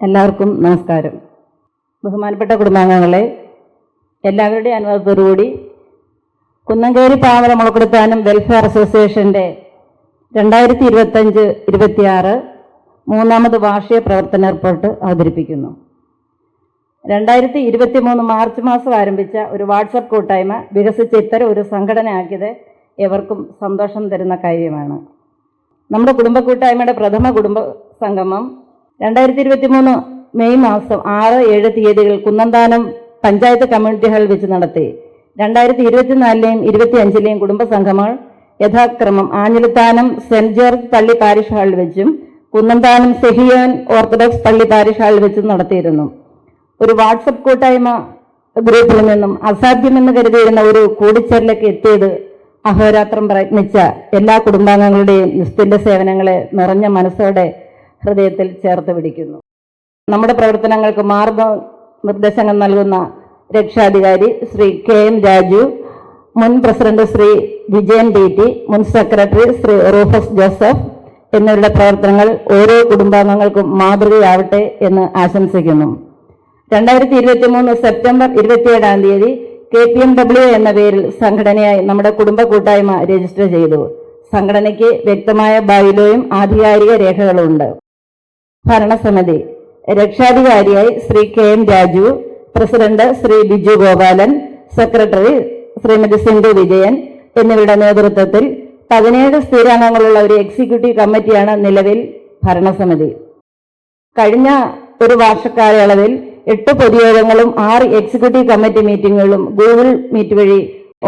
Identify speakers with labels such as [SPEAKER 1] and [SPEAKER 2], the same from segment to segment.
[SPEAKER 1] എല്ലാവർക്കും നമസ്കാരം. ബഹുമാനപ്പെട്ട കുടുംബാംഗങ്ങളെ, എല്ലാവരുടെയും അനുവാദത്തോടുകൂടി കുന്നംകേരി പാവല മുളക്കൊടുത്താനം വെൽഫെയർ അസോസിയേഷൻ്റെ 2025-26 മൂന്നാമത് വാർഷിക പ്രവർത്തന റിപ്പോർട്ട് അവതരിപ്പിക്കുന്നു. 2023 മാർച്ച് മാസം ആരംഭിച്ച ഒരു വാട്സപ്പ് കൂട്ടായ്മ വികസിച്ച ഇത്തരം ഒരു സംഘടനയാക്കിയത് ഏവർക്കും സന്തോഷം തരുന്ന കാര്യമാണ്. നമ്മുടെ കുടുംബ കൂട്ടായ്മയുടെ പ്രഥമ കുടുംബ സംഗമം 2023 മെയ് മാസം 6-7 തീയതികൾ കുന്നന്താനം പഞ്ചായത്ത് കമ്മ്യൂണിറ്റി ഹാളിൽ വെച്ച് നടത്തി. 2024-ലെയും 25-ലെയും കുടുംബ സംഗമങ്ങൾ യഥാക്രമം ആഞ്ഞിലിത്താനം സെന്റ് ജോർജ് പള്ളി പാരിഷ് ഹാളിൽ വെച്ചും കുന്നന്താനം സെഹിയോൻ ഓർത്തഡോക്സ് പള്ളി പാരിഷ് ഹാളിൽ വെച്ചും നടത്തിയിരുന്നു. ഒരു വാട്സപ്പ് കൂട്ടായ്മ ഗ്രൂപ്പിൽ നിന്നും അസാധ്യമെന്ന് കരുതിയിരുന്ന ഒരു കൂടിച്ചേരലേക്ക് എത്തിയത് അഹോരാത്രം പ്രയത്നിച്ച എല്ലാ കുടുംബാംഗങ്ങളുടെയും നിസ്തുല്യ സേവനങ്ങളെ നിറഞ്ഞ മനസ്സോടെ ഹൃദയത്തിൽ ചേർത്ത് പിടിക്കുന്നു. നമ്മുടെ പ്രവർത്തനങ്ങൾക്ക് മാർഗനിർദ്ദേശങ്ങൾ നൽകുന്ന രക്ഷാധികാരി ശ്രീ KM രാജു, മുൻ പ്രസിഡന്റ് ശ്രീ വിജയൻ DT, മുൻ സെക്രട്ടറി ശ്രീ റൂഫസ് ജോസഫ് എന്നിവരുടെ പ്രവർത്തനങ്ങൾ ഓരോ കുടുംബാംഗങ്ങൾക്കും മാതൃകയാവട്ടെ എന്ന് ആശംസിക്കുന്നു. 2023 സെപ്റ്റംബർ 27-ാം തീയതി KPMW എന്ന പേരിൽ സംഘടനയായി നമ്മുടെ കുടുംബ കൂട്ടായ്മ രജിസ്റ്റർ ചെയ്തു. സംഘടനയ്ക്ക് വ്യക്തമായ ബൈലോയും ആധികാരിക രേഖകളും ഉണ്ട്. ഭരണസമിതി രക്ഷാധികാരിയായി Shri KM Raju, president Shri Biju Gopalan, secretary Shrimati Sindhu Vijayan എന്നിവരുടെ നേതൃത്വത്തിൽ 17 സ്ഥിരാംഗങ്ങളുള്ള ഒരു എക്സിക്യൂട്ടീവ് കമ്മിറ്റിയാണ് നിലവിൽ ഭരണസമിതി. കഴിഞ്ഞ ഒരു വർഷക്കാലയളവിൽ 8 പൊതുയോഗങ്ങളും 6 എക്സിക്യൂട്ടീവ് കമ്മിറ്റി മീറ്റിംഗുകളും ഗൂഗിൾ മീറ്റ് വഴി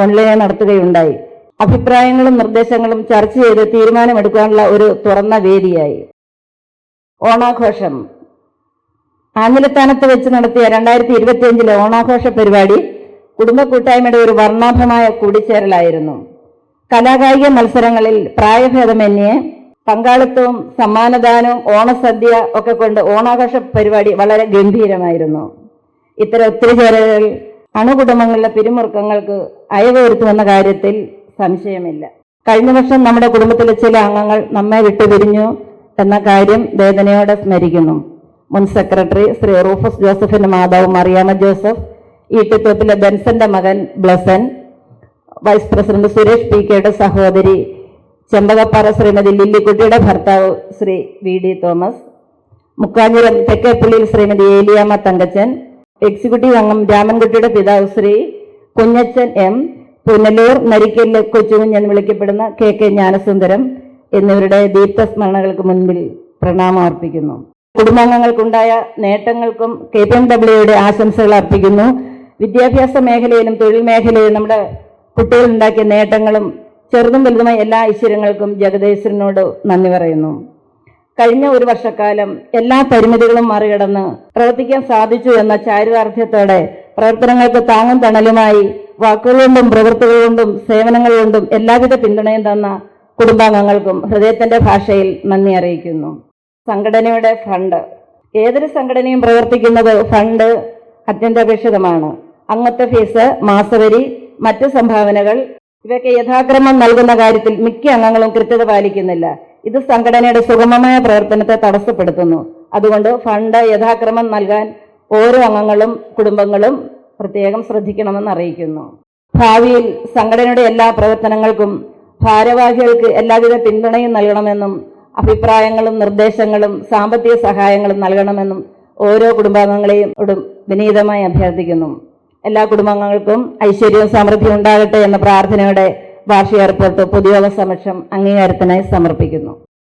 [SPEAKER 1] ഓൺലൈനായി നടത്തുകയുണ്ടായി. അഭിപ്രായങ്ങളും നിർദ്ദേശങ്ങളും ചർച്ച ചെയ്ത് തീരുമാനമെടുക്കാനുള്ള ഒരു തുറന്ന വേദിയായി. ഓണാഘോഷം ആഞ്ഞിലിത്താനത്ത് വെച്ച് നടത്തിയ 2025-ലെ ഓണാഘോഷ പരിപാടി കുടുംബ കൂട്ടായ്മയുടെ ഒരു വർണ്ണാഭമായ കൂടിച്ചേരലായിരുന്നു. കലാകായിക മത്സരങ്ങളിൽ പ്രായഭേദമന്യേ പങ്കാളിത്തവും സമ്മാനദാനവും ഓണസദ്യ ഒക്കെ കൊണ്ട് ഓണാഘോഷ പരിപാടി വളരെ ഗംഭീരമായിരുന്നു. ഇത്തരം ഒത്തുചേരലുകൾ അണുകുടുംബങ്ങളിലെ പിരിമുറുക്കങ്ങൾക്ക് അയവുവരുത്തുമെന്ന കാര്യത്തിൽ സംശയമില്ല. കഴിഞ്ഞ വർഷം നമ്മുടെ കുടുംബത്തിലെ ചില അംഗങ്ങൾ നമ്മെ വിട്ടുപിരിഞ്ഞു എന്ന കാര്യം വേദനയോടെ സ്മരിക്കുന്നു. മുൻ സെക്രട്ടറി ശ്രീ റൂഫസ് ജോസഫിന്റെ മാതാവ് മറിയാമ്മ ജോസഫ്, ഈട്ടിത്തോപ്പിലെ ബെൻസന്റെ മകൻ ബ്ലസൻ, വൈസ് പ്രസിഡന്റ് സുരേഷ് PKയുടെ സഹോദരി ചെമ്പകപ്പാറ ശ്രീമതി ലില്ലിക്കുട്ടിയുടെ ഭർത്താവ് ശ്രീ VD തോമസ്, മുക്കാഞ്ഞിരം തെക്കേപ്പള്ളിയിൽ ശ്രീമതി ഏലിയാമ്മ തങ്കച്ചൻ, എക്സിക്യൂട്ടീവ് അംഗം രാമൻകുട്ടിയുടെ പിതാവ് ശ്രീ കുഞ്ഞച്ചൻ M, പുനലൂർ നരിക്കലിലെ കൊച്ചുകുഞ്ഞ് എന്ന് വിളിക്കപ്പെടുന്ന KK ജ്ഞാനസുന്ദരം എന്നിവരുടെ ദീപ്തസ്മരണകൾക്ക് മുൻപിൽ പ്രണാമം അർപ്പിക്കുന്നു. കുടുംബാംഗങ്ങൾക്കുണ്ടായ നേട്ടങ്ങൾക്കും KPMWയുടെ ആശംസകൾ അർപ്പിക്കുന്നു. വിദ്യാഭ്യാസ മേഖലയിലും തൊഴിൽ മേഖലയിലും നമ്മുടെ കുട്ടികളുണ്ടാക്കിയ നേട്ടങ്ങളും ചെറുതും വലുതുമായ എല്ലാ ഐശ്വര്യങ്ങൾക്കും ജഗദീശ്വരനോട് നന്ദി പറയുന്നു. കഴിഞ്ഞ ഒരു വർഷക്കാലം എല്ലാ പരിമിതികളും മറികടന്ന് പ്രവർത്തിക്കാൻ സാധിച്ചു എന്ന ചാരിതാർത്ഥ്യത്തോടെ പ്രവർത്തനങ്ങൾക്ക് താങ്ങും തണലുമായി വാക്കുകൊണ്ടും പ്രവൃത്തികൾ കൊണ്ടും സേവനങ്ങൾ കൊണ്ടും എല്ലാവിധ പിന്തുണയും തന്ന കുടുംബാംഗങ്ങൾക്കും ഹൃദയത്തിന്റെ ഭാഷയിൽ നന്ദി അറിയിക്കുന്നു. സംഘടനയുടെ ഫണ്ട്, ഏതൊരു സംഘടനയും പ്രവർത്തിക്കുന്നത് ഫണ്ട് അത്യന്താപേക്ഷിതമാണ്. അംഗത്വ ഫീസ്, മാസവരി, മറ്റ് സംഭാവനകൾ ഇവയൊക്കെ യഥാക്രമം നൽകുന്ന കാര്യത്തിൽ മിക്ക അംഗങ്ങളും കൃത്യത പാലിക്കുന്നില്ല. ഇത് സംഘടനയുടെ സുഗമമായ പ്രവർത്തനത്തെ തടസ്സപ്പെടുത്തുന്നു. അതുകൊണ്ട് ഫണ്ട് യഥാക്രമം നൽകാൻ ഓരോ അംഗങ്ങളും കുടുംബങ്ങളും പ്രത്യേകം ശ്രദ്ധിക്കണമെന്ന് അറിയിക്കുന്നു. ഭാവിയിൽ സംഘടനയുടെ എല്ലാ പ്രവർത്തനങ്ങൾക്കും ഭാരവാഹികൾക്ക് എല്ലാവിധ പിന്തുണയും നൽകണമെന്നും അഭിപ്രായങ്ങളും നിർദ്ദേശങ്ങളും സാമ്പത്തിക സഹായങ്ങളും നൽകണമെന്നും ഓരോ കുടുംബാംഗങ്ങളെയും വിനീതമായി അഭ്യർത്ഥിക്കുന്നു. എല്ലാ കുടുംബാംഗങ്ങൾക്കും ഐശ്വര്യവും സമൃദ്ധിയും ഉണ്ടാകട്ടെ എന്ന പ്രാർത്ഥനയോടെ വാർഷിക റിപ്പോർട്ട് പൊതുയോഗ സമക്ഷം അംഗീകാരത്തിനായി സമർപ്പിക്കുന്നു.